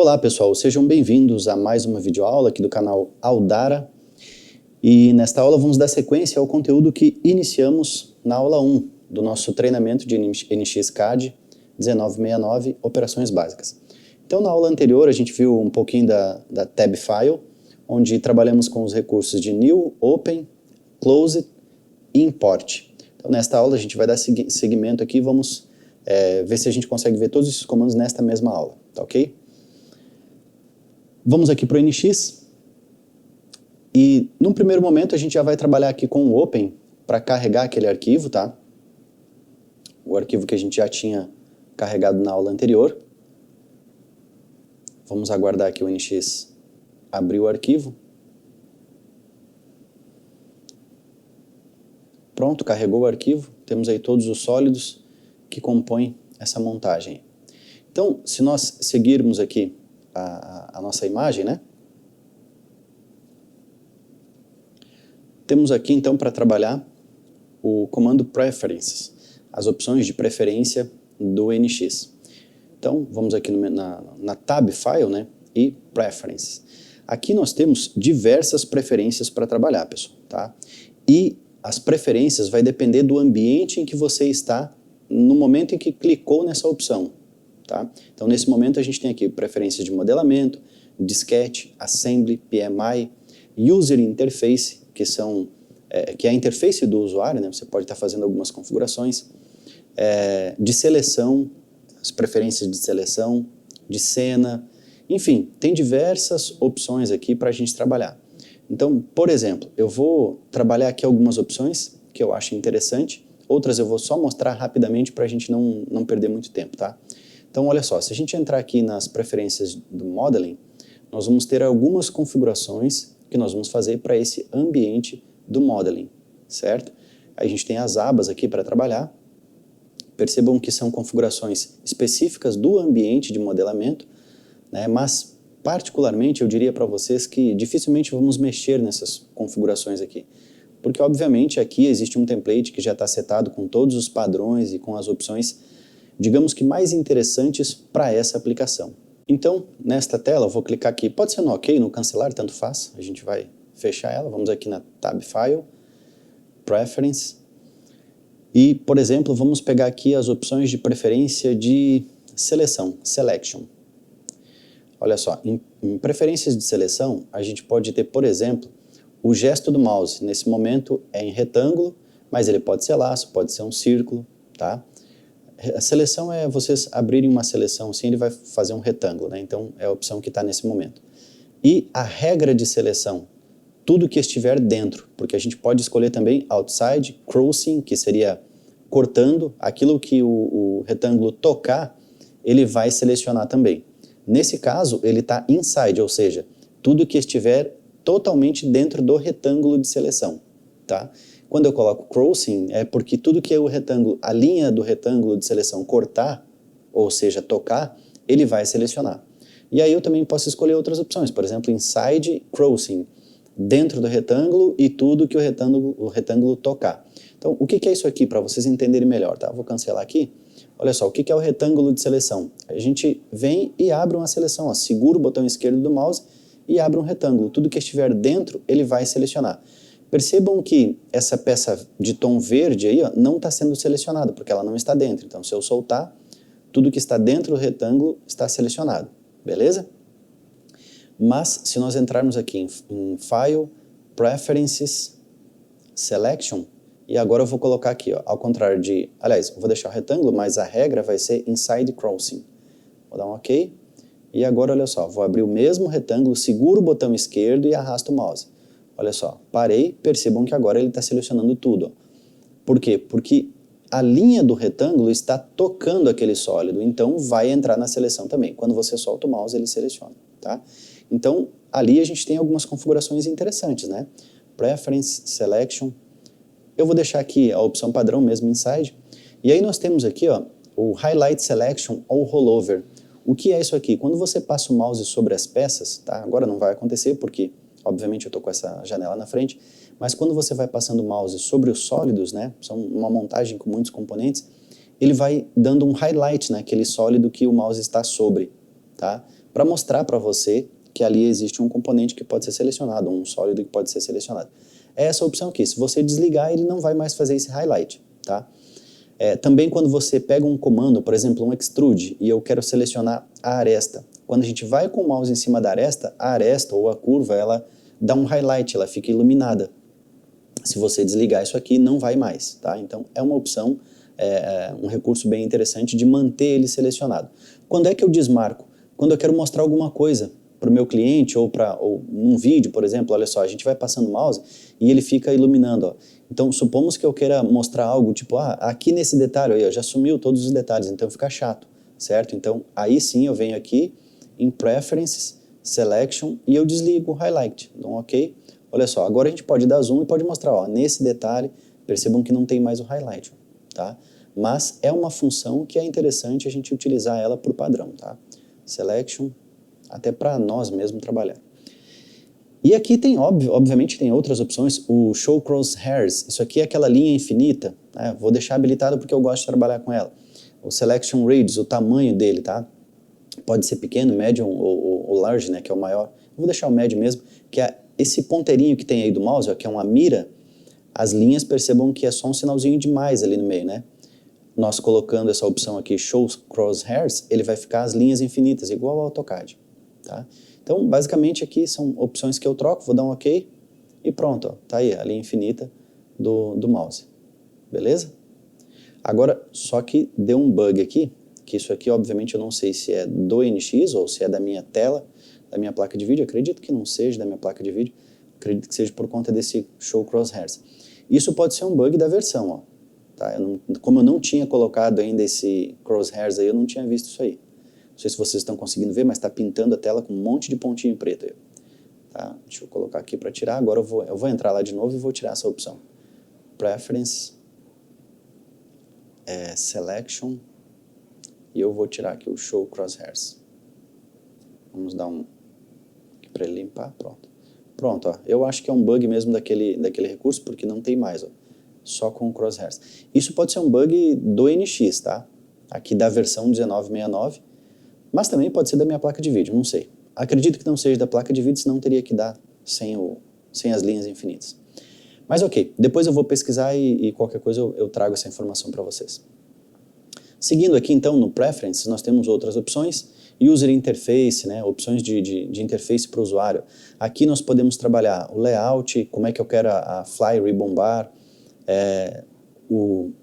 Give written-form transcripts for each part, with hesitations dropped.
Olá pessoal, sejam bem-vindos a mais uma videoaula aqui do canal Aldara. E nesta aula vamos dar sequência ao conteúdo que iniciamos na aula 1 do nosso treinamento de NX-CAD 1969, Operações Básicas. Então na aula anterior a gente viu um pouquinho da Tab File, onde trabalhamos com os recursos de New, Open, Close e Import. Então nesta aula a gente vai dar seguimento aqui e vamos ver se a gente consegue ver todos esses comandos nesta mesma aula, tá ok? Vamos aqui para o NX e num primeiro momento a gente já vai trabalhar aqui com o Open para carregar aquele arquivo, tá? O arquivo que a gente já tinha carregado na aula anterior. Vamos aguardar aqui o NX abrir o arquivo. Pronto, carregou o arquivo. Temos aí todos os sólidos que compõem essa montagem. Então, se nós seguirmos aqui a nossa imagem, né? Temos aqui então para trabalhar o comando Preferences, as opções de preferência do NX. Então vamos aqui na Tab File, né? E Preferences. Aqui nós temos diversas preferências para trabalhar, pessoal, tá? E as preferências vai depender do ambiente em que você está no momento em que clicou nessa opção. Tá? Então nesse momento a gente tem aqui preferências de modelamento, disquete, assembly, PMI, user interface, que é a interface do usuário, né? Você pode estar fazendo algumas configurações, de seleção, as preferências de seleção, de cena, enfim, tem diversas opções aqui para a gente trabalhar. Então, por exemplo, eu vou trabalhar aqui algumas opções que eu acho interessante, outras eu vou só mostrar rapidamente para a gente não perder muito tempo, tá? Então, olha só, se a gente entrar aqui nas preferências do Modeling, nós vamos ter algumas configurações que nós vamos fazer para esse ambiente do Modeling, certo? Aí a gente tem as abas aqui para trabalhar. Percebam que são configurações específicas do ambiente de modelamento, né? Mas, particularmente, eu diria para vocês que dificilmente vamos mexer nessas configurações aqui. Porque, obviamente, aqui existe um template que já está setado com todos os padrões e com as opções, digamos que mais interessantes para essa aplicação. Então, nesta tela, eu vou clicar aqui, pode ser no OK, no cancelar, tanto faz, a gente vai fechar ela, vamos aqui na Tab File, Preference, e, por exemplo, vamos pegar aqui as opções de preferência de seleção, Selection. Olha só, em preferências de seleção, a gente pode ter, por exemplo, o gesto do mouse, nesse momento é em retângulo, mas ele pode ser laço, pode ser um círculo, tá? A seleção é vocês abrirem uma seleção assim, ele vai fazer um retângulo, né? Então é a opção que está nesse momento. E a regra de seleção, tudo que estiver dentro, porque a gente pode escolher também outside, crossing, que seria cortando, aquilo que o retângulo tocar, ele vai selecionar também. Nesse caso, ele está inside, ou seja, tudo que estiver totalmente dentro do retângulo de seleção, tá? Quando eu coloco crossing, é porque tudo que é o retângulo, a linha do retângulo de seleção cortar, ou seja, tocar, ele vai selecionar. E aí eu também posso escolher outras opções, por exemplo, inside crossing, dentro do retângulo e tudo que o retângulo tocar. Então, o que é isso aqui, para vocês entenderem melhor, tá? Vou cancelar aqui. Olha só, o que é o retângulo de seleção? A gente vem e abre uma seleção, ó, segura o botão esquerdo do mouse e abre um retângulo. Tudo que estiver dentro, ele vai selecionar. Percebam que essa peça de tom verde aí, ó, não está sendo selecionada, porque ela não está dentro. Então, se eu soltar, tudo que está dentro do retângulo está selecionado, beleza? Mas, se nós entrarmos aqui em File, Preferences, Selection, e agora eu vou colocar aqui, ó, ao contrário de... Aliás, eu vou deixar o retângulo, mas a regra vai ser Inside Crossing. Vou dar um OK. E agora, olha só, vou abrir o mesmo retângulo, seguro o botão esquerdo e arrasto o mouse. Olha só, parei, percebam que agora ele está selecionando tudo. Ó. Por quê? Porque a linha do retângulo está tocando aquele sólido, então vai entrar na seleção também. Quando você solta o mouse, ele seleciona, tá? Então, ali a gente tem algumas configurações interessantes, né? Preference, Selection. Eu vou deixar aqui a opção padrão mesmo, Inside. E aí nós temos aqui, ó, o Highlight Selection ou Rollover. O que é isso aqui? Quando você passa o mouse sobre as peças, tá? Agora não vai acontecer porque, obviamente, eu estou com essa janela na frente, mas quando você vai passando o mouse sobre os sólidos, né? São uma montagem com muitos componentes, ele vai dando um highlight naquele sólido que o mouse está sobre, tá? para mostrar para você que ali existe um componente que pode ser selecionado, um sólido que pode ser selecionado. É essa opção aqui. Se você desligar, ele não vai mais fazer esse highlight, tá? Também quando você pega um comando, por exemplo, um extrude, e eu quero selecionar a aresta. Quando a gente vai com o mouse em cima da aresta, a aresta ou a curva, ela dá um highlight, ela fica iluminada. Se você desligar isso aqui, não vai mais, tá? Então, é uma opção, um recurso bem interessante de manter ele selecionado. Quando é que eu desmarco? Quando eu quero mostrar alguma coisa para o meu cliente ou num vídeo, por exemplo, olha só, a gente vai passando o mouse e ele fica iluminando, ó. Então, supomos que eu queira mostrar algo, tipo, aqui nesse detalhe, aí, ó, já sumiu todos os detalhes, então fica chato, certo? Então, aí sim eu venho aqui em Preferences, Selection e eu desligo o Highlight, então, ok? Olha só, agora a gente pode dar zoom e pode mostrar, ó, nesse detalhe, percebam que não tem mais o Highlight, tá? Mas é uma função que é interessante a gente utilizar ela por padrão, tá? Selection, até para nós mesmos trabalhar. E aqui tem, obviamente, tem outras opções, o Show Crosshairs, isso aqui é aquela linha infinita, né? Vou deixar habilitado porque eu gosto de trabalhar com ela. O Selection Radius, o tamanho dele, tá? Pode ser pequeno, médio ou large, né, que é o maior. Eu vou deixar o médio mesmo, que é esse ponteirinho que tem aí do mouse, ó, que é uma mira, as linhas percebam que é só um sinalzinho de mais ali no meio, né? Nós colocando essa opção aqui, Show Crosshairs, ele vai ficar as linhas infinitas, igual ao AutoCAD, tá? Então, basicamente aqui são opções que eu troco, vou dar um OK e pronto, ó, tá aí a linha infinita do mouse, beleza? Agora, só que deu um bug aqui, que isso aqui obviamente eu não sei se é do NX ou se é da minha tela, da minha placa de vídeo, acredito que não seja da minha placa de vídeo, acredito que seja por conta desse Show Crosshairs. Isso pode ser um bug da versão, ó, tá? Como eu não tinha colocado ainda esse Crosshairs aí, eu não tinha visto isso aí. Não sei se vocês estão conseguindo ver, mas está pintando a tela com um monte de pontinho preto aí, tá? Deixa eu colocar aqui para tirar, agora eu vou entrar lá de novo e vou tirar essa opção. Preference, Selection, e eu vou tirar aqui o Show Crosshairs. Vamos dar um aqui para ele limpar, pronto. Pronto, ó, eu acho que é um bug mesmo daquele recurso, porque não tem mais, ó, só com o Crosshairs. Isso pode ser um bug do NX, tá? Aqui da versão 1969, mas também pode ser da minha placa de vídeo, não sei. Acredito que não seja da placa de vídeo, senão teria que dar sem as linhas infinitas. Mas ok, depois eu vou pesquisar e qualquer coisa eu trago essa informação para vocês. Seguindo aqui então no Preferences, nós temos outras opções, User Interface, né, opções de interface para o usuário. Aqui nós podemos trabalhar o layout, como é que eu quero a Fly Ribbon Bar,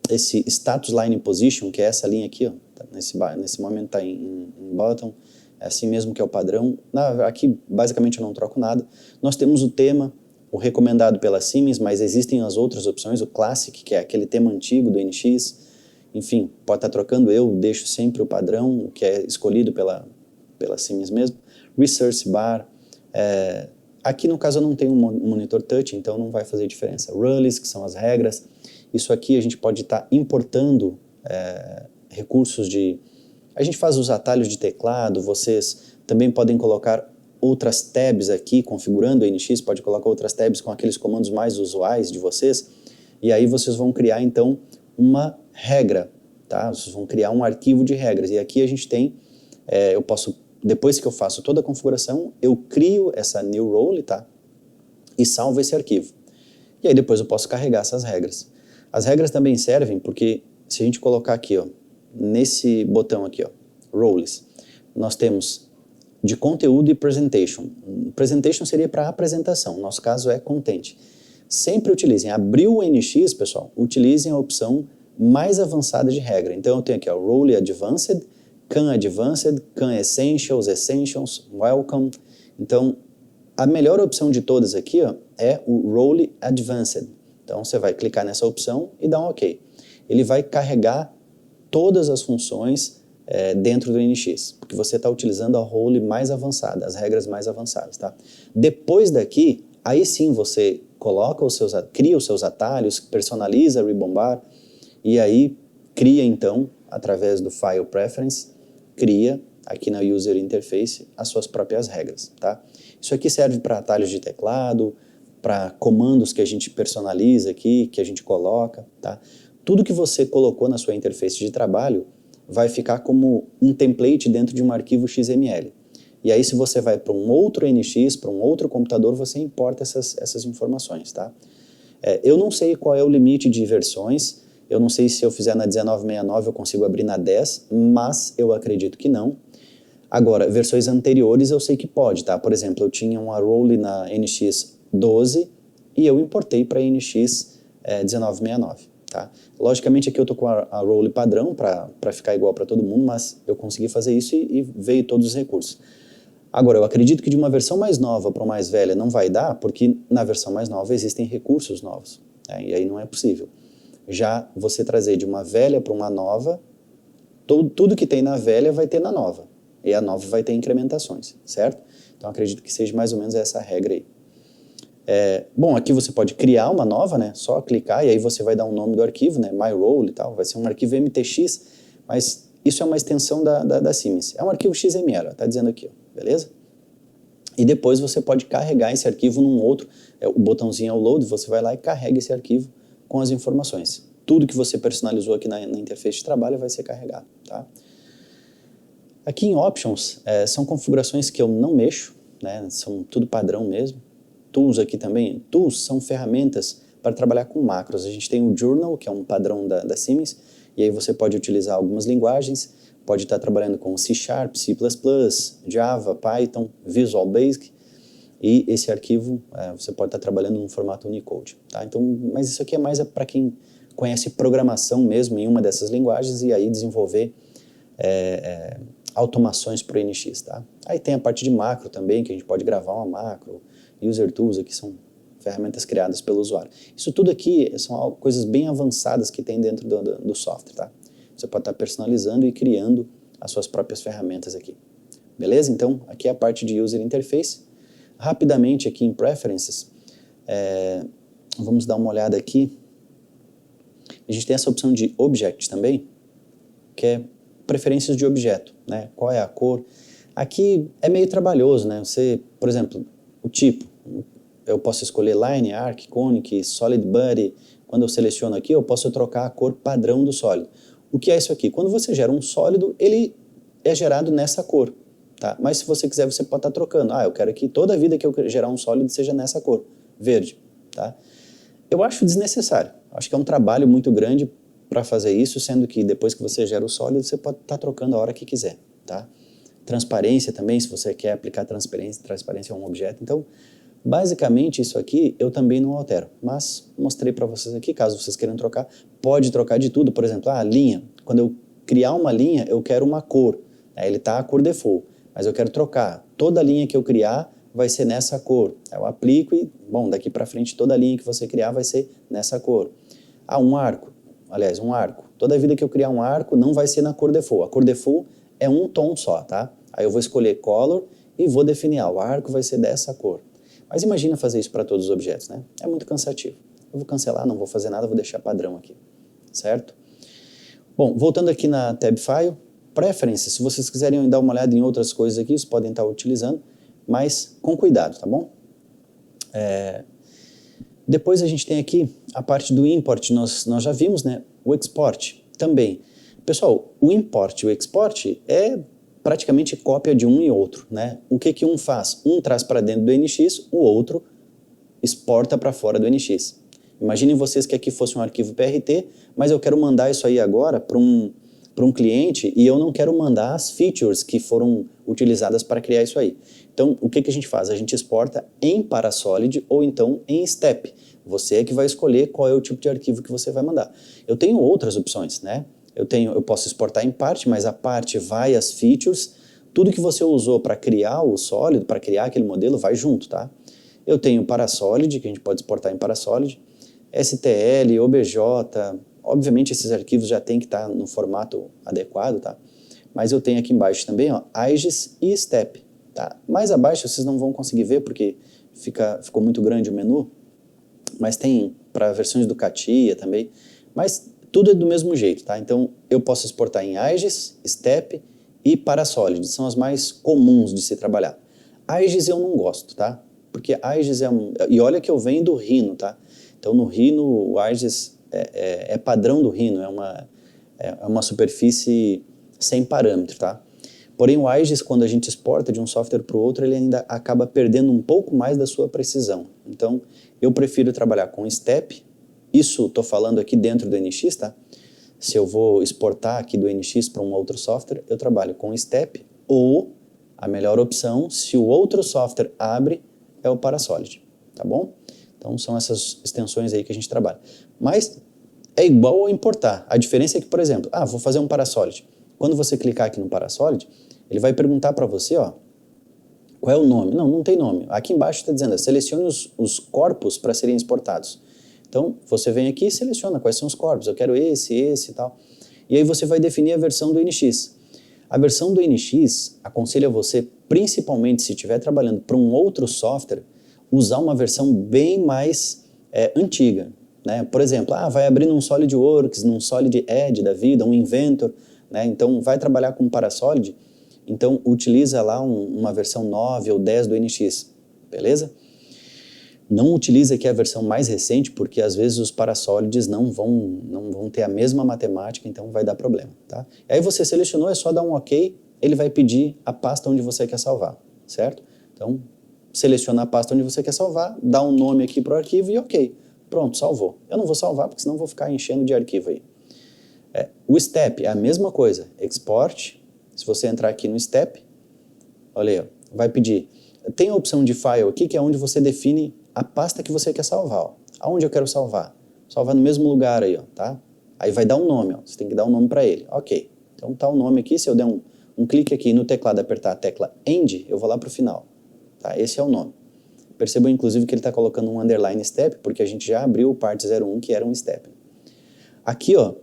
esse Status Line Position, que é essa linha aqui, ó, nesse momento está em button, é assim mesmo que é o padrão. Aqui basicamente eu não troco nada. Nós temos o tema, o recomendado pela Siemens, mas existem as outras opções, o Classic, que é aquele tema antigo do NX, enfim, pode estar trocando, eu deixo sempre o padrão, o que é escolhido pela Siemens mesmo. Resource Bar, aqui no caso eu não tenho um monitor touch, então não vai fazer diferença. Rules, que são as regras, isso aqui a gente pode estar importando recursos a gente faz os atalhos de teclado, vocês também podem colocar outras tabs aqui, configurando o NX, pode colocar outras tabs com aqueles comandos mais usuais de vocês, e aí vocês vão criar então uma regra, tá? Vocês vão criar um arquivo de regras, e aqui a gente tem, eu posso, depois que eu faço toda a configuração, eu crio essa new role, tá? E salvo esse arquivo. E aí depois eu posso carregar essas regras. As regras também servem porque se a gente colocar aqui, ó, nesse botão aqui, ó, roles, nós temos de conteúdo e presentation. Presentation seria para apresentação, no nosso caso é content. Sempre utilizem, abriu o NX, pessoal, utilizem a opção mais avançada de regra. Então eu tenho aqui, ó, Role Advanced, Can Advanced, Can Essentials, Essentials, Welcome. Então, a melhor opção de todas aqui, ó, é o Role Advanced. Então você vai clicar nessa opção e dar um OK. Ele vai carregar todas as funções dentro do NX, porque você está utilizando a role mais avançada, as regras mais avançadas, tá? Depois daqui, aí sim você cria os seus atalhos, personaliza a Ribbon Bar, e aí cria então, através do File Preference, cria aqui na User Interface as suas próprias regras, tá? Isso aqui serve para atalhos de teclado, para comandos que a gente personaliza aqui, que a gente coloca, tá? Tudo que você colocou na sua interface de trabalho vai ficar como um template dentro de um arquivo XML. E aí, se você vai para um outro NX, para um outro computador, você importa essas informações, tá? Eu não sei qual é o limite de versões, eu não sei se eu fizer na 1969 eu consigo abrir na 10, mas eu acredito que não. Agora, versões anteriores eu sei que pode, tá? Por exemplo, eu tinha uma Role na NX 12 e eu importei para NX 1969, tá? Logicamente aqui eu tô com a Role padrão para ficar igual para todo mundo, mas eu consegui fazer isso e veio todos os recursos. Agora, eu acredito que de uma versão mais nova para uma mais velha não vai dar, porque na versão mais nova existem recursos novos, né? E aí não é possível. Já você trazer de uma velha para uma nova, tudo que tem na velha vai ter na nova, e a nova vai ter incrementações, certo? Então acredito que seja mais ou menos essa regra aí. Bom, aqui você pode criar uma nova, né? Só clicar e aí você vai dar um nome do arquivo, né? MyRole e tal, vai ser um arquivo MTX, mas isso é uma extensão da Siemens. É um arquivo XML, tá dizendo aqui, ó. Beleza? E depois você pode carregar esse arquivo num outro, o botãozinho é o load, você vai lá e carrega esse arquivo com as informações. Tudo que você personalizou aqui na interface de trabalho vai ser carregado, tá? Aqui em Options, são configurações que eu não mexo, né? São tudo padrão mesmo. Tools aqui também, Tools são ferramentas para trabalhar com macros. A gente tem o Journal, que é um padrão da Siemens, e aí você pode utilizar algumas linguagens, pode estar trabalhando com C#, C++, Java, Python, Visual Basic, e esse arquivo você pode estar trabalhando no formato Unicode, tá? Então, mas isso aqui é mais para quem conhece programação mesmo em uma dessas linguagens e aí desenvolver automações para o NX, tá? Aí tem a parte de macro também, que a gente pode gravar uma macro, User Tools aqui são ferramentas criadas pelo usuário. Isso tudo aqui são coisas bem avançadas que tem dentro do software, tá? Você pode estar personalizando e criando as suas próprias ferramentas aqui. Beleza? Então, aqui é a parte de User Interface. Rapidamente aqui em Preferences, vamos dar uma olhada aqui. A gente tem essa opção de Object também, que é preferências de objeto, né? Qual é a cor? Aqui é meio trabalhoso, né? Você, por exemplo, o tipo, eu posso escolher Line, Arc, Conic, Solid Body. Quando eu seleciono aqui, eu posso trocar a cor padrão do sólido. O que é isso aqui? Quando você gera um sólido, ele é gerado nessa cor, tá? Mas se você quiser, você pode estar trocando. Eu quero que toda a vida que eu gerar um sólido seja nessa cor, verde, tá? Eu acho desnecessário. Acho que é um trabalho muito grande para fazer isso, sendo que depois que você gera o sólido, você pode estar trocando a hora que quiser, tá? Transparência também, se você quer aplicar transparência a um objeto. Então, basicamente, isso aqui eu também não altero, mas mostrei para vocês aqui, caso vocês queiram trocar, pode trocar de tudo. Por exemplo, a linha, quando eu criar uma linha, eu quero uma cor, né? Ele está a cor default, mas eu quero trocar. Toda linha que eu criar vai ser nessa cor. Eu aplico e, bom, daqui para frente toda linha que você criar vai ser nessa cor. Um arco, aliás, um arco. Toda vida que eu criar um arco não vai ser na cor default. A cor default é um tom só, tá? Aí eu vou escolher color e vou definir, o arco vai ser dessa cor. Mas imagina fazer isso para todos os objetos, né? É muito cansativo. Eu vou cancelar, não vou fazer nada, vou deixar padrão aqui, certo? Bom, voltando aqui na Tab File, Preferences, se vocês quiserem dar uma olhada em outras coisas aqui, vocês podem estar utilizando, mas com cuidado, tá bom? Depois a gente tem aqui a parte do import, nós já vimos, né? O export também. Pessoal, o import e o export é praticamente cópia de um e outro, né? O que um faz? Um traz para dentro do NX, o outro exporta para fora do NX. Imaginem vocês que aqui fosse um arquivo PRT, mas eu quero mandar isso aí agora para um cliente e eu não quero mandar as features que foram utilizadas para criar isso aí. Então, o que a gente faz? A gente exporta em Parasolid ou então em Step. Você é que vai escolher qual é o tipo de arquivo que você vai mandar. Eu tenho outras opções, né? Eu posso exportar em parte, mas a parte vai as features, tudo que você usou para criar o sólido, para criar aquele modelo, vai junto, tá? Eu tenho Parasolid, que a gente pode exportar em Parasolid, STL, OBJ, obviamente esses arquivos já tem que estar no formato adequado, tá? Mas eu tenho aqui embaixo também, ó, IGES e Step, tá? Mais abaixo vocês não vão conseguir ver porque ficou muito grande o menu, mas tem para versões do CATIA também, mas tudo é do mesmo jeito, tá? Então, eu posso exportar em IGES, Step e Parasolid, são as mais comuns de se trabalhar. IGES eu não gosto, tá? Porque IGES e olha que eu venho do Rhino, tá? Então, no Rhino, o IGES é padrão do Rhino, é uma superfície sem parâmetro, tá? Porém, o IGES, quando a gente exporta de um software para o outro, ele ainda acaba perdendo um pouco mais da sua precisão. Então, eu prefiro trabalhar com STEP. Isso estou falando aqui dentro do NX, tá? Se eu vou exportar aqui do NX para um outro software, eu trabalho com STEP, ou a melhor opção, se o outro software abre, é o Parasolid, tá bom? Então, são essas extensões aí que a gente trabalha. Mas é igual ao importar. A diferença é que, por exemplo, vou fazer um Parasolid. Quando você clicar aqui no Parasolid, ele vai perguntar para você, ó, qual é o nome? Não, não tem nome. Aqui embaixo está dizendo, selecione os corpos para serem exportados. Então, você vem aqui e seleciona quais são os corpos. Eu quero esse e tal. E aí você vai definir a versão do NX. A versão do NX aconselha você, principalmente se estiver trabalhando para um outro software, usar uma versão bem mais antiga. Né? Por exemplo, vai abrir num SolidWorks, num Solid Edge da vida, um Inventor. Né? Então, vai trabalhar com Parasolid, então utiliza lá uma versão 9 ou 10 do NX, beleza? Não utiliza aqui a versão mais recente, porque às vezes os Parasolids não vão ter a mesma matemática, então vai dar problema, tá? E aí você selecionou, é só dar um OK, ele vai pedir a pasta onde você quer salvar, certo? Então, seleciona a pasta onde você quer salvar, dá um nome aqui para o arquivo e OK. Pronto, salvou. Eu não vou salvar, porque senão vou ficar enchendo de arquivo aí. O STEP é a mesma coisa, export. Se você entrar aqui no STEP, olha aí, ó, vai pedir. Tem a opção de file aqui, que é onde você define a pasta que você quer salvar. Ó. Aonde eu quero salvar? Salvar no mesmo lugar aí, ó, tá? Aí vai dar um nome, ó. Você tem que dar um nome para ele. Ok. Então tá o nome aqui, se eu der um clique aqui no teclado e apertar a tecla End, eu vou lá para o final. Tá? Esse é o nome. Percebam, inclusive, que ele está colocando um underline step, porque a gente já abriu o part 01, que era um step. Aqui, ó,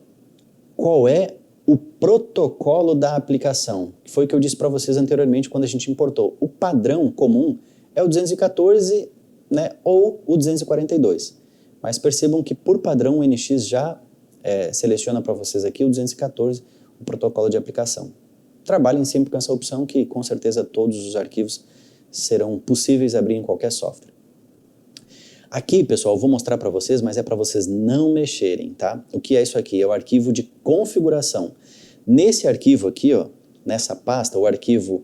qual é o protocolo da aplicação? Que foi o que eu disse para vocês anteriormente quando a gente importou. O padrão comum é o 214, né, ou o 242. Mas percebam que, por padrão, o NX já seleciona para vocês aqui o 214, o protocolo de aplicação. Trabalhem sempre com essa opção, que com certeza todos os arquivos serão possíveis abrir em qualquer software. Aqui, pessoal, eu vou mostrar para vocês, mas é para vocês não mexerem, tá? O que é isso aqui? É o arquivo de configuração. Nesse arquivo aqui, ó, nessa pasta, o arquivo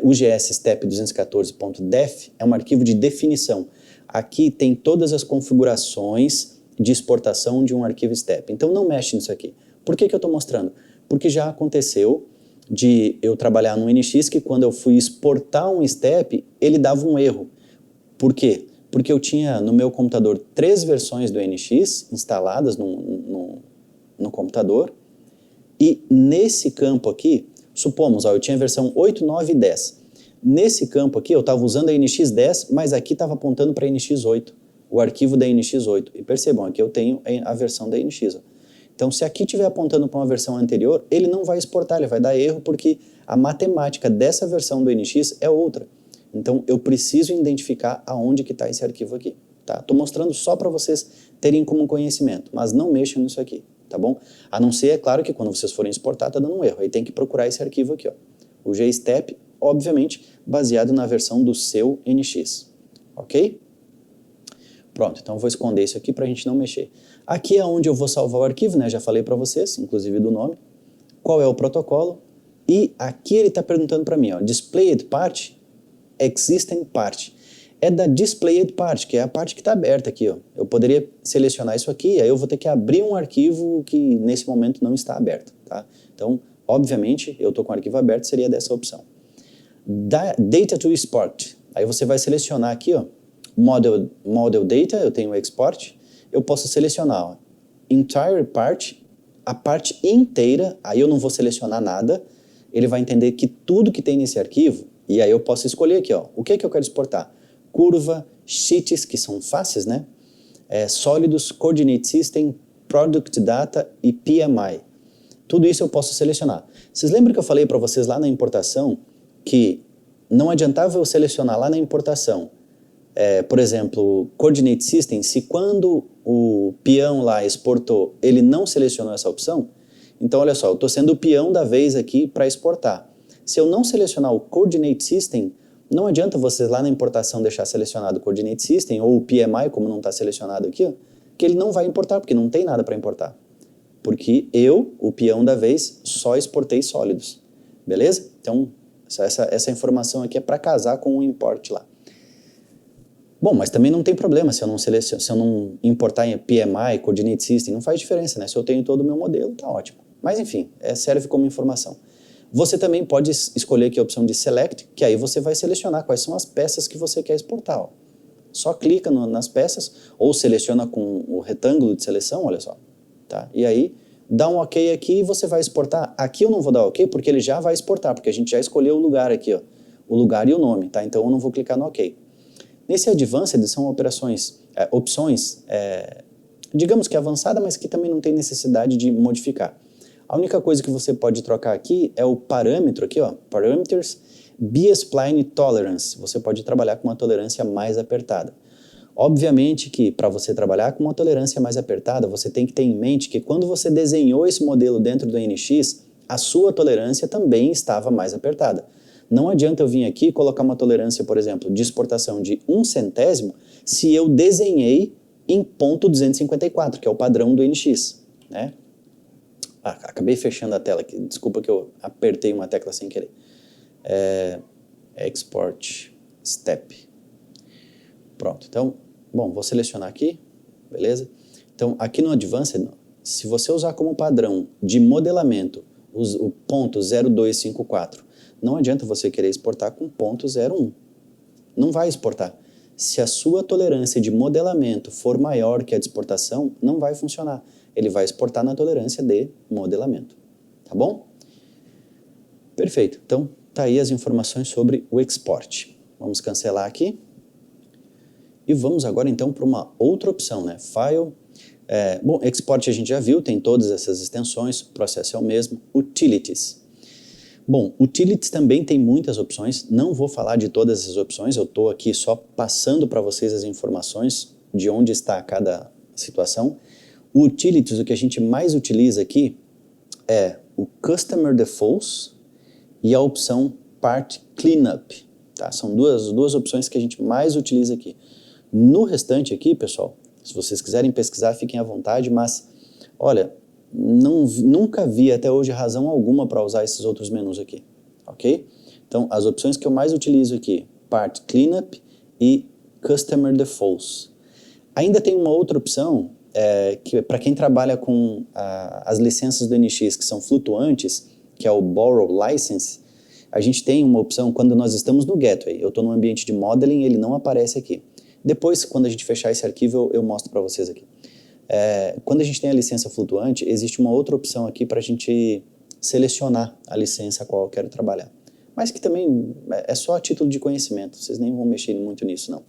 UGS Step 214.def é um arquivo de definição. Aqui tem todas as configurações de exportação de um arquivo STEP. Então não mexe nisso aqui. Por que eu estou mostrando? Porque já aconteceu de eu trabalhar no NX que quando eu fui exportar um STEP, ele dava um erro. Por quê? Porque eu tinha no meu computador 3 versões do NX instaladas no computador, e nesse campo aqui, supomos, ó, eu tinha a versão 8, 9 e 10. Nesse campo aqui eu estava usando a NX 10, mas aqui estava apontando para a NX 8, o arquivo da NX 8. E percebam, aqui eu tenho a versão da NX. Ó. Então, se aqui estiver apontando para uma versão anterior, ele não vai exportar, ele vai dar erro, porque a matemática dessa versão do NX é outra. Então, eu preciso identificar aonde que está esse arquivo aqui, tá? Estou mostrando só para vocês terem como conhecimento, mas não mexam nisso aqui, tá bom? A não ser, é claro, que quando vocês forem exportar, está dando um erro. Aí tem que procurar esse arquivo aqui, ó. O GSTEP, obviamente, baseado na versão do seu NX, ok? Pronto, então eu vou esconder isso aqui para a gente não mexer. Aqui é onde eu vou salvar o arquivo, né? Já falei para vocês, inclusive do nome. Qual é o protocolo? E aqui ele está perguntando para mim, ó, displayed part, existing part. É da displayed part, que é a parte que está aberta aqui, ó. Eu poderia selecionar isso aqui, aí eu vou ter que abrir um arquivo que nesse momento não está aberto, tá? Então, obviamente, eu estou com o arquivo aberto, seria dessa opção. Data to export. Aí você vai selecionar aqui, ó, model data, eu tenho o export, eu posso selecionar, ó, entire part, a parte inteira, aí eu não vou selecionar nada, ele vai entender que tudo que tem nesse arquivo, e aí eu posso escolher aqui, ó, o que eu quero exportar? Curva, sheets, que são faces, né? Sólidos, coordinate system, product data e PMI. Tudo isso eu posso selecionar. Vocês lembram que eu falei para vocês lá na importação que não adiantava eu selecionar lá na importação, por exemplo, coordinate system, se quando o peão lá exportou, ele não selecionou essa opção, então olha só, eu estou sendo o peão da vez aqui para exportar. Se eu não selecionar o coordinate system, não adianta vocês lá na importação deixar selecionado o coordinate system ou o PMI, como não está selecionado aqui, ó, que ele não vai importar, porque não tem nada para importar. Porque eu, o peão da vez, só exportei sólidos. Beleza? Então, Essa informação aqui é para casar com o import lá. Bom, mas também não tem problema se eu não importar em PMI, Coordinate System, não faz diferença, né? Se eu tenho todo o meu modelo, tá ótimo. Mas enfim, serve como informação. Você também pode escolher aqui a opção de Select, que aí você vai selecionar quais são as peças que você quer exportar. Ó. Só clica nas peças, ou seleciona com o retângulo de seleção, olha só. Tá? E aí, dá um OK aqui e você vai exportar. Aqui eu não vou dar OK, porque ele já vai exportar, porque a gente já escolheu o lugar aqui, ó, o lugar e o nome, tá? Então eu não vou clicar no OK. Nesse Advanced são opções, digamos que avançada, mas que também não tem necessidade de modificar. A única coisa que você pode trocar aqui é o parâmetro aqui, ó, Parameters B-Spline Tolerance. Você pode trabalhar com uma tolerância mais apertada. Obviamente que para você trabalhar com uma tolerância mais apertada, você tem que ter em mente que quando você desenhou esse modelo dentro do NX, a sua tolerância também estava mais apertada. Não adianta eu vir aqui e colocar uma tolerância, por exemplo, de exportação de 1 centésimo se eu desenhei em .254, que é o padrão do NX, né? Acabei fechando a tela aqui, desculpa que eu apertei uma tecla sem querer. Export Step. Pronto, então, bom, vou selecionar aqui, beleza? Então, aqui no Advanced, se você usar como padrão de modelamento o .0254, não adianta você querer exportar com .01. Não vai exportar. Se a sua tolerância de modelamento for maior que a de exportação, não vai funcionar. Ele vai exportar na tolerância de modelamento. Tá bom? Perfeito. Então, tá aí as informações sobre o export. Vamos cancelar aqui. E vamos agora, então, para uma outra opção, né? File. Bom, export a gente já viu, tem todas essas extensões, o processo é o mesmo. Utilities. Bom, Utilities também tem muitas opções, não vou falar de todas as opções, eu estou aqui só passando para vocês as informações de onde está cada situação. O Utilities, o que a gente mais utiliza aqui é o Customer Defaults e a opção Part Cleanup. Tá? São duas opções que a gente mais utiliza aqui. No restante aqui, pessoal, se vocês quiserem pesquisar, fiquem à vontade, mas, olha, nunca vi até hoje razão alguma para usar esses outros menus aqui, ok? Então, as opções que eu mais utilizo aqui, Part Cleanup e Customer Defaults. Ainda tem uma outra opção, que para quem trabalha com as licenças do NX que são flutuantes, que é o Borrow License, a gente tem uma opção quando nós estamos no Gateway. Eu estou no ambiente de modeling, ele não aparece aqui. Depois, quando a gente fechar esse arquivo, eu mostro para vocês aqui. Quando a gente tem a licença flutuante, existe uma outra opção aqui para a gente selecionar a licença a qual eu quero trabalhar. Mas que também é só a título de conhecimento, vocês nem vão mexer muito nisso, não.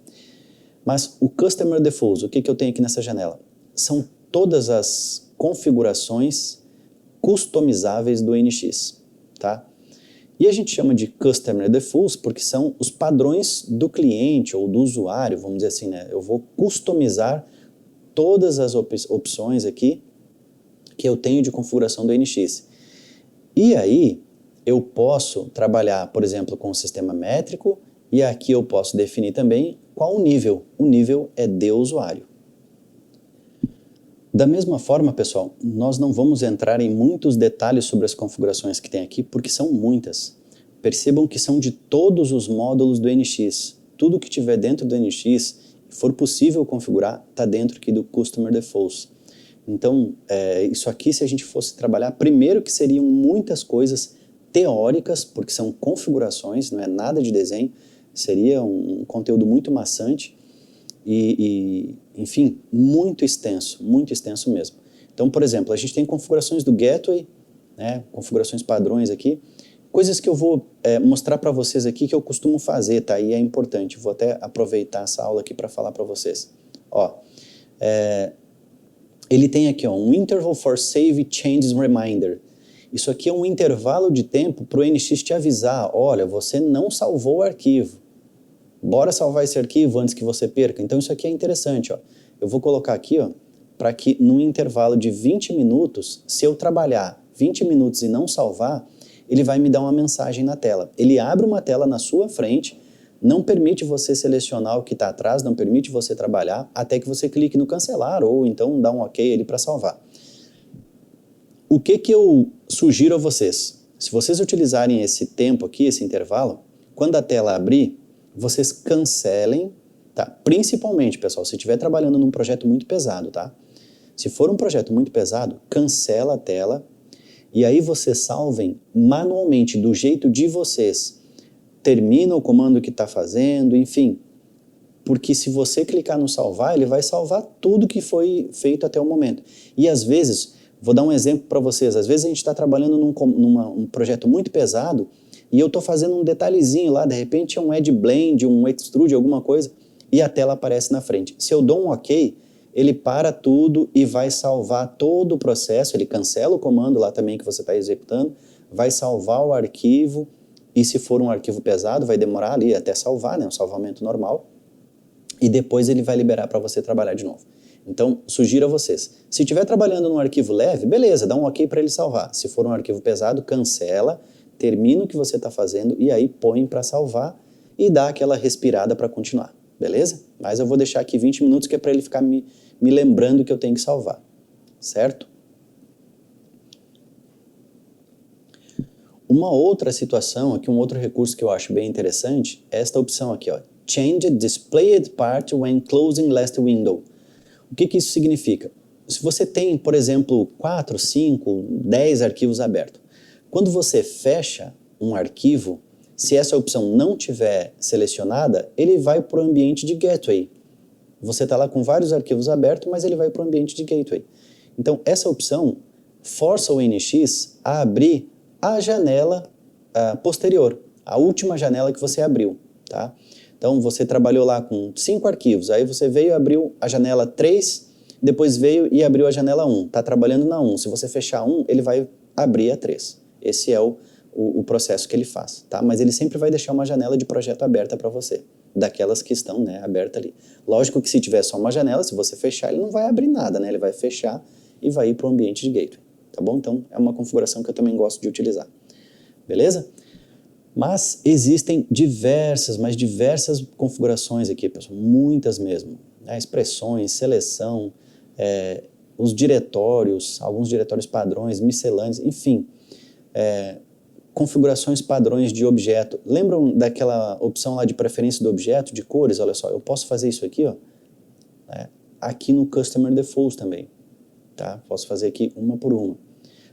Mas o Customer Defaults, o que eu tenho aqui nessa janela? São todas as configurações customizáveis do NX, tá? E a gente chama de Customer Defaults porque são os padrões do cliente ou do usuário, vamos dizer assim, né? Eu vou customizar todas as opções aqui que eu tenho de configuração do NX. E aí, eu posso trabalhar, por exemplo, com o sistema métrico, e aqui eu posso definir também qual o nível. O nível é de usuário. Da mesma forma, pessoal, nós não vamos entrar em muitos detalhes sobre as configurações que tem aqui, porque são muitas. Percebam que são de todos os módulos do NX. Tudo que tiver dentro do NX, for possível configurar, está dentro aqui do Customer Defaults. Então, isso aqui, se a gente fosse trabalhar, primeiro que seriam muitas coisas teóricas, porque são configurações, não é nada de desenho, seria um conteúdo muito maçante e enfim, muito extenso mesmo. Então, por exemplo, a gente tem configurações do Gateway, né, configurações padrões aqui, coisas que eu vou mostrar para vocês aqui que eu costumo fazer, tá? E é importante, vou até aproveitar essa aula aqui para falar para vocês. Ó, ele tem aqui ó, um Interval for Save Changes Reminder. Isso aqui é um intervalo de tempo para o NX te avisar, olha, você não salvou o arquivo. Bora salvar esse arquivo antes que você perca. Então isso aqui é interessante, ó. Eu vou colocar aqui, ó, para que no intervalo de 20 minutos, se eu trabalhar 20 minutos e não salvar, ele vai me dar uma mensagem na tela. Ele abre uma tela na sua frente, não permite você selecionar o que está atrás, não permite você trabalhar, até que você clique no cancelar, ou então dá um OK ali para salvar. O que eu sugiro a vocês? Se vocês utilizarem esse tempo aqui, esse intervalo, quando a tela abrir, vocês cancelem, tá? Principalmente, pessoal, se estiver trabalhando num projeto muito pesado, tá? Se for um projeto muito pesado, cancela a tela e aí vocês salvem manualmente, do jeito de vocês. Termina o comando que está fazendo, enfim. Porque se você clicar no salvar, ele vai salvar tudo que foi feito até o momento. E às vezes, vou dar um exemplo para vocês, às vezes a gente está trabalhando num projeto muito pesado e eu estou fazendo um detalhezinho lá, de repente é um Add Blend, um Extrude, alguma coisa, e a tela aparece na frente. Se eu dou um OK, ele para tudo e vai salvar todo o processo, ele cancela o comando lá também que você está executando, vai salvar o arquivo, e se for um arquivo pesado, vai demorar ali até salvar, né, um salvamento normal, e depois ele vai liberar para você trabalhar de novo. Então, sugiro a vocês, se estiver trabalhando num arquivo leve, beleza, dá um OK para ele salvar. Se for um arquivo pesado, cancela, termina o que você está fazendo e aí põe para salvar e dá aquela respirada para continuar, beleza? Mas eu vou deixar aqui 20 minutos que é para ele ficar me lembrando que eu tenho que salvar, certo? Uma outra situação aqui, um outro recurso que eu acho bem interessante é esta opção aqui, ó, Change Displayed Part when closing last window. O que isso significa? Se você tem, por exemplo, 4, 5, 10 arquivos abertos, quando você fecha um arquivo, se essa opção não tiver selecionada, ele vai para o ambiente de Gateway. Você está lá com vários arquivos abertos, mas ele vai para o ambiente de Gateway. Então, essa opção força o NX a abrir a janela posterior, a última janela que você abriu, tá? Então, você trabalhou lá com 5 arquivos, aí você veio e abriu a janela 3, depois veio e abriu a janela 1. Está trabalhando na 1. Se você fechar 1, ele vai abrir a 3. Esse é o processo que ele faz, tá? Mas ele sempre vai deixar uma janela de projeto aberta para você, daquelas que estão, né, abertas ali. Lógico que se tiver só uma janela, se você fechar, ele não vai abrir nada, né? Ele vai fechar e vai ir para o ambiente de gateway, tá bom? Então, é uma configuração que eu também gosto de utilizar, beleza? Mas existem diversas configurações aqui, pessoal, muitas mesmo, né? Expressões, seleção, os diretórios, alguns diretórios padrões, miscelâneos, enfim, configurações padrões de objeto. Lembram daquela opção lá de preferência do objeto, de cores? Olha só, eu posso fazer isso aqui, ó, aqui no Customer Defaults também, tá? Posso fazer aqui uma por uma.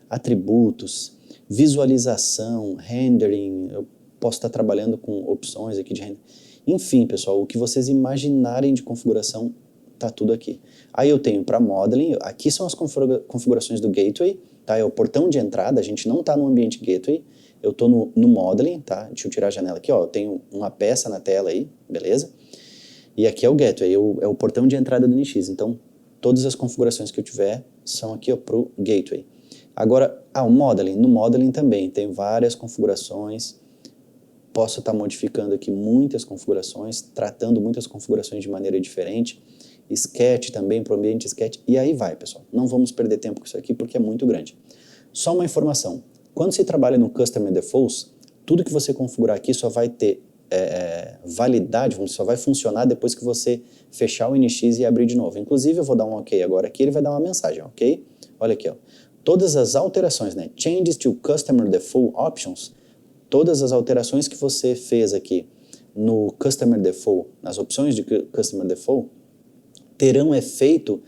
Atributos, visualização, rendering, eu posso estar trabalhando com opções aqui de rendering. Enfim, pessoal, o que vocês imaginarem de configuração, tá tudo aqui. Aí eu tenho para modeling, aqui são as configurações do gateway, tá? É o portão de entrada, a gente não está no ambiente gateway, eu estou no modeling, tá? Deixa eu tirar a janela aqui, ó, eu tenho uma peça na tela aí, beleza? E aqui é o gateway, é o portão de entrada do NX, então todas as configurações que eu tiver são aqui, ó, pro gateway. Agora, o modeling, no modeling também tem várias configurações, posso estar modificando aqui muitas configurações, tratando muitas configurações de maneira diferente, sketch também, para o ambiente sketch, e aí vai, pessoal. Não vamos perder tempo com isso aqui porque é muito grande. Só uma informação, quando se trabalha no Customer Defaults, tudo que você configurar aqui só vai ter validade, só vai funcionar depois que você fechar o NX e abrir de novo. Inclusive, eu vou dar um OK agora aqui, ele vai dar uma mensagem, OK? Olha aqui, ó. Todas as alterações, né? Changes to Customer Default Options, todas as alterações que você fez aqui no Customer Default, nas opções de Customer Default, terão efeito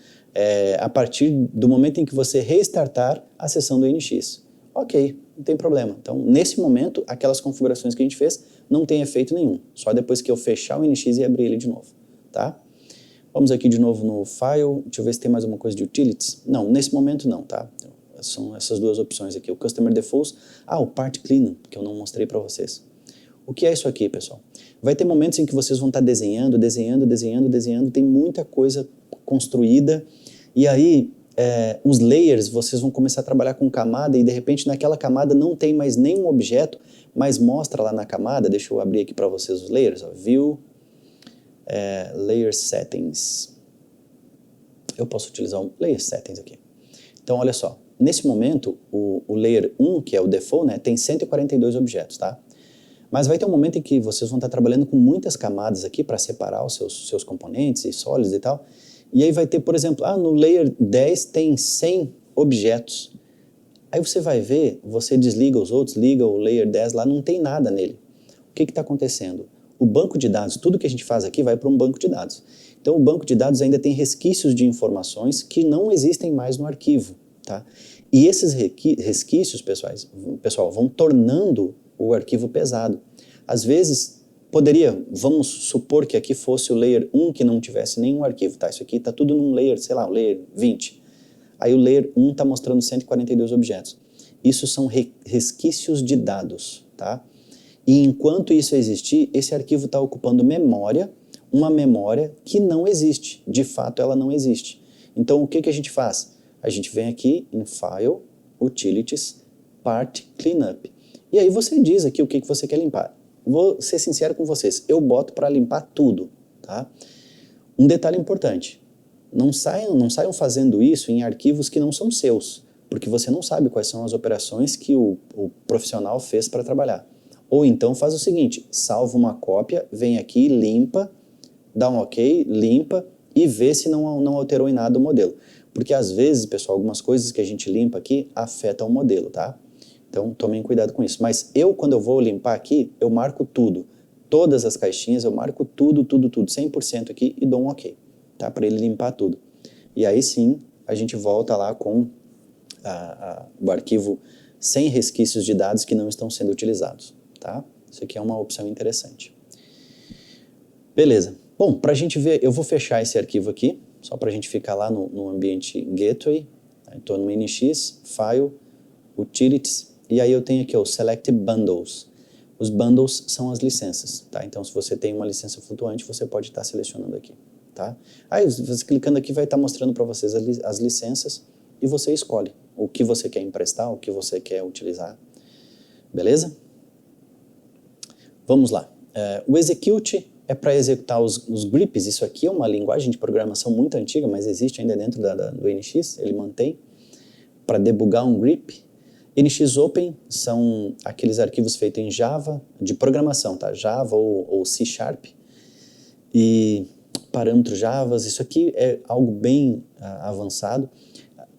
a partir do momento em que você restartar a sessão do NX. Ok, não tem problema. Então, nesse momento, aquelas configurações que a gente fez não tem efeito nenhum. Só depois que eu fechar o NX e abrir ele de novo, tá? Vamos aqui de novo no File, deixa eu ver se tem mais alguma coisa de Utilities. Não, nesse momento não, tá? São essas duas opções aqui, o Customer Defaults, o Part Cleaning, que eu não mostrei para vocês. O que é isso aqui, pessoal? Vai ter momentos em que vocês vão estar desenhando, tem muita coisa construída, e aí os layers, vocês vão começar a trabalhar com camada, e de repente naquela camada não tem mais nenhum objeto, mas mostra lá na camada, deixa eu abrir aqui para vocês os layers, ó, View, Layer Settings. Eu posso utilizar um Layer Settings aqui. Então, olha só. Nesse momento, o Layer 1, que é o Default, né, tem 142 objetos, tá? Mas vai ter um momento em que vocês vão estar trabalhando com muitas camadas aqui para separar os seus componentes e sólidos e tal. E aí vai ter, por exemplo, no Layer 10 tem 100 objetos. Aí você vai ver, você desliga os outros, liga o Layer 10 lá, não tem nada nele. O que está acontecendo? O banco de dados, tudo que a gente faz aqui vai para um banco de dados. Então o banco de dados ainda tem resquícios de informações que não existem mais no arquivo, tá? E esses resquícios, pessoal, vão tornando o arquivo pesado. Às vezes, vamos supor que aqui fosse o Layer 1 que não tivesse nenhum arquivo, tá? Isso aqui está tudo num Layer, sei lá, o Layer 20. Aí o Layer 1 está mostrando 142 objetos. Isso são resquícios de dados, tá? E enquanto isso existir, esse arquivo está ocupando memória, uma memória que não existe. De fato, ela não existe. Então, o que a gente faz? A gente vem aqui em File, Utilities, Part Cleanup. E aí você diz aqui o que você quer limpar. Vou ser sincero com vocês, eu boto para limpar tudo, tá? Um detalhe importante, não saiam fazendo isso em arquivos que não são seus, porque você não sabe quais são as operações que o profissional fez para trabalhar. Ou então faz o seguinte, salva uma cópia, vem aqui, limpa, dá um ok, limpa e vê se não alterou em nada o modelo. Porque às vezes, pessoal, algumas coisas que a gente limpa aqui afetam o modelo, tá? Então tomem cuidado com isso. Mas quando eu vou limpar aqui, eu marco tudo. Todas as caixinhas, eu marco tudo, 100% aqui e dou um ok, tá? Para ele limpar tudo. E aí sim, a gente volta lá com o arquivo sem resquícios de dados que não estão sendo utilizados, tá? Isso aqui é uma opção interessante. Beleza. Bom, para a gente ver, eu vou fechar esse arquivo aqui, só para a gente ficar lá no ambiente Gateway. Estou no NX, File, Utilities, e aí eu tenho aqui o Select Bundles. Os bundles são as licenças, tá? Então, se você tem uma licença flutuante, você pode estar selecionando aqui, tá? Aí, você clicando aqui, vai estar mostrando para vocês as licenças e você escolhe o que você quer emprestar, o que você quer utilizar. Beleza? Vamos lá. O Execute é para executar os grips. Isso aqui é uma linguagem de programação muito antiga, mas existe ainda dentro do NX, ele mantém, para debugar um grip. NX-Open são aqueles arquivos feitos em Java, de programação, tá? Java ou C#. E parâmetros Javas, isso aqui é algo bem avançado.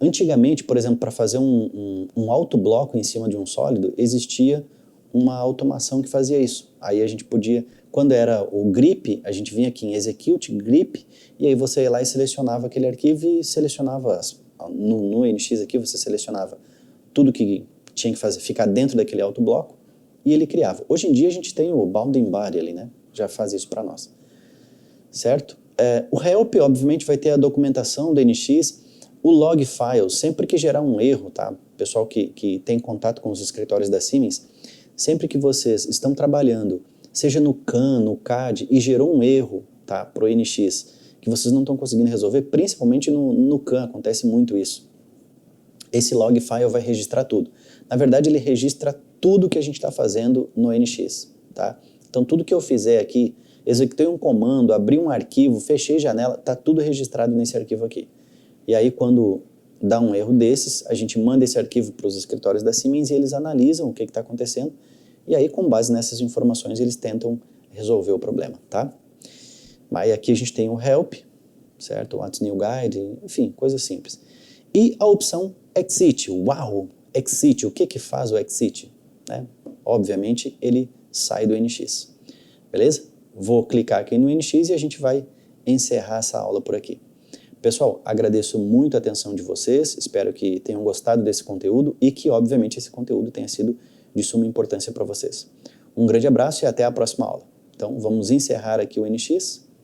Antigamente, por exemplo, para fazer um autobloco em cima de um sólido, existia uma automação que fazia isso. Aí a gente podia, quando era o grip, a gente vinha aqui em Execute, grip, e aí você ia lá e selecionava aquele arquivo e selecionava, no NX aqui você selecionava tudo que tinha que ficar dentro daquele autobloco, e ele criava. Hoje em dia a gente tem o Bounding Body ali, né? Já faz isso para nós. Certo? O help, obviamente, vai ter a documentação do NX, o log file, sempre que gerar um erro, tá? Pessoal que tem contato com os escritórios da Siemens, sempre que vocês estão trabalhando, seja no CAN, no CAD, e gerou um erro, tá? Pro NX, que vocês não estão conseguindo resolver, principalmente no CAN, acontece muito isso. Esse log file vai registrar tudo. Na verdade, ele registra tudo que a gente está fazendo no NX, tá? Então, tudo que eu fizer aqui, executei um comando, abri um arquivo, fechei janela, está tudo registrado nesse arquivo aqui. E aí, quando dá um erro desses, a gente manda esse arquivo para os escritórios da Siemens e eles analisam o que está acontecendo. E aí, com base nessas informações, eles tentam resolver o problema, tá? Aí aqui a gente tem o help, certo? What's new guide, enfim, coisas simples. E a opção exit, uau! Exit, o que faz o exit? Né? Obviamente, ele sai do NX, beleza? Vou clicar aqui no NX e a gente vai encerrar essa aula por aqui. Pessoal, agradeço muito a atenção de vocês, espero que tenham gostado desse conteúdo e que, obviamente, esse conteúdo tenha sido de suma importância para vocês. Um grande abraço e até a próxima aula. Então, vamos encerrar aqui o NX.